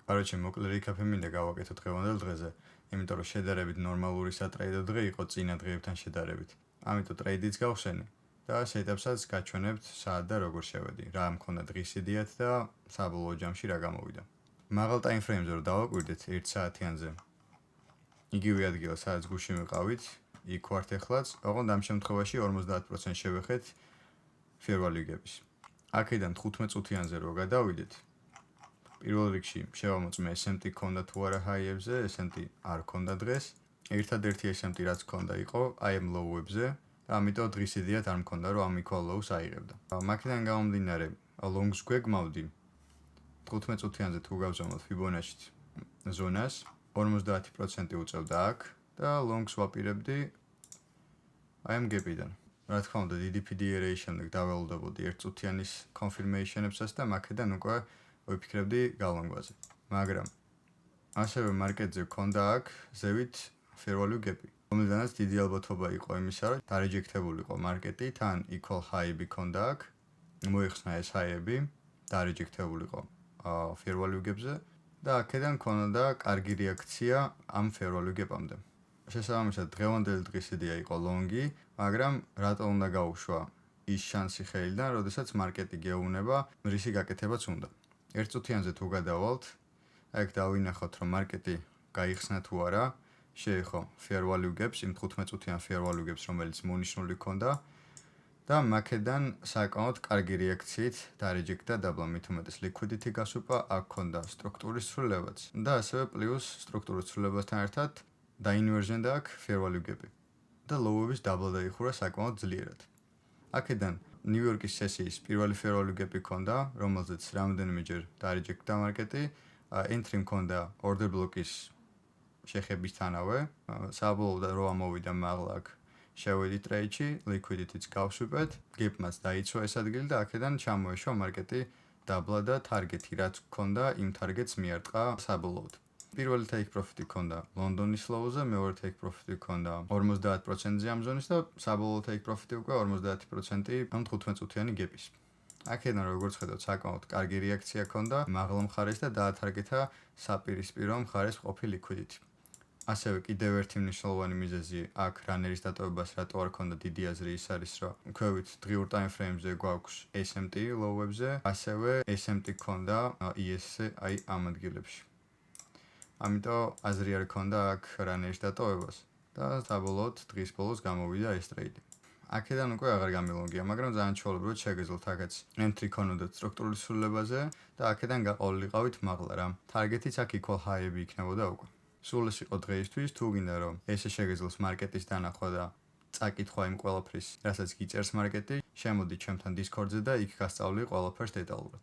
Короче, მოკლე რეკაპი მინდა გავაკეთო დღევანდელ დღეზე, იმიტომ რომ შედარებით ნორმალური სატრეიდო დღე იყო წინა დღეებთან შედარებით. ამიტომ ტრეიდიც გავხსენე და სეტაპსაც გაჩვენებთ სად და როგორ შევედი, რა მქონდა დღის იდეათ და საბოლოო ჯამში რა გამოვიდა. მაღალ ტაიმფრეიმზე რომ დავაკვირდეთ 1 საათიანზე. იგივე ადგილას სადაც გუში მიყავით, იქ ვართ ეხლაც, ოღონდ ამ შემთხვევაში 50% შევეხეთ fair value gap-ის. აქედან 15 წუთიანზე რო გადავიდეთ, პირველ რიგში შევამოწმე SMT ქონდა თუ არა high-ებზე, SMT არ ქონდა დღეს. ერთადერთი SMT რაც ქონდა იყო აი ამ low-ებზე, ამიტომ დღის იდეათ არ მქონდა რომ ამ equal low-ს აიღებდა. მაქედან გამომდინარე, longs გვეგმავდი 15 წუთიანზე თუ გავზომოთ Fibonacci ზონას, 50% უწევდა აქ და longs ვაპირებდი აი ამ gap-იდან. რა თქმა უნდა, დიდი PDRA-ის შემდეგ დაველოდებოდი 1 წუთიანის confirmation-ებსაც და მაქედან უკვე ვიფიქრებდი გალონგვაზე. მაგრამ ასევე მარკეტზე ქონდა აქ ზევით fair value gap-ი, რომელიდანაც დიდი ალბათობა იყო იმისა, რომ დარეჯექტებულიყო მარკეტი, თან equal high-ები ქონდა აქ, მოიხსნა ეს high-ები, დარეჯექტებულიყო fair value gap-ზე და აქედან ქონდა კარგი რეაქცია ამ fair value gap-ამდე. შესაბამისად, დღევანდელი დღის იდეა იყო long-ი, მაგრამ რატო უნდა გაუშვა ის შანსი ხელიდან, როდესაც მარკეტი გეუნება, რისი გაკეთებაც უნდა. 1 წუთიანზე თუ გადავალთ, აქ დავინახოთ, რომ მარკეტი გაიხსნა თუ არა, შეეხო fair value gaps, იმ 15 წუთიან fair value gaps, რომელიც მონიშნული ქონდა და მაქედან საკმაოდ კარგი რეაქციით დარეჯექტა დაბლა, მით უმეტეს liquidity გასუპა, აქ ქონდა სტრუქტურის ცვლილებაც და ასევე პლუს სტრუქტურის ცვლილებასთან ერთად დაინვერჟენდა აქ fair value gap-ი და low-ების დაბლა დაიხურა საკმაოდ ძლიერად. აქედან ნიუ-იორკის სესიის პირველი fair value gap-ი ქონდა, რომელზეც რამდენიმეჯერ დარეჯექტა მარკეტი, entry მქონდა order block-ის შეხებისთანავე, საბოლოოდ რო ამოვიდა მაღლა აქ შევედი ტრეიდში, liquidity-ც გავსვიპეთ, gap-მაც დაიცვა ეს ადგილი და აქედან ჩამოეშვა მარკეტი დაბლა და target-ი რაც ქონდა, იმ target-ს მიარტყა საბოლოოდ. პირველი take profit-ი ქონდა ლონდონის low-ზე, მეორე take profit-ი ქონდა 50%-ზე ამ ზონის და საბოლოო take profit-ი უკვე 50% ამ 15 წუთიანი gap-ის. აქედან როგორც ხედავთ, საკმაოდ კარგი რეაქცია ქონდა მაღლა მხარეს და დაათარგეთა საპირისპირო მხარეს ყოფილი liquidity. ასევე კიდევ ერთი მნიშვნელოვანი მიზეზი აქ რანერის დატოვებას რატო არ ქონდა დიდი აზრი ის არის, რომ ქვევით დღიურ time frame-ზე გვაქვს SMT low-ებზე, ასევე SMT ქონდა ES-ზე აი ამ ადგილებში. ამიტომ აზრი არ ქონდა აქ რანერის დატოვებას და საბოლოოდ დღის ბოლოს გამოვიდა ეს ტრეიდი. აქედან უკვე აღარ გამილონგია, მაგრამ ძალიან ჩვეულებრივად შეგეძლოთ აქაც entry ქონოდეთ სტრუქტურული ცვლილებაზე და აქედან გაყოლილიყავით მაღლა რა. target-იც აქ equal high-ები იქნებოდა უკვე. სულ ეს იყო დღეისთვის, თუ გინდა რომ ესე შეგეძლოს მარკეტის დანახვა და წაკითხვა იმ ყველაფრის, რასაც გიწერს მარკეტი, შემოდით ჩემთან Discord-ზე და იქ გასწავლი ყველაფერს დეტალურად.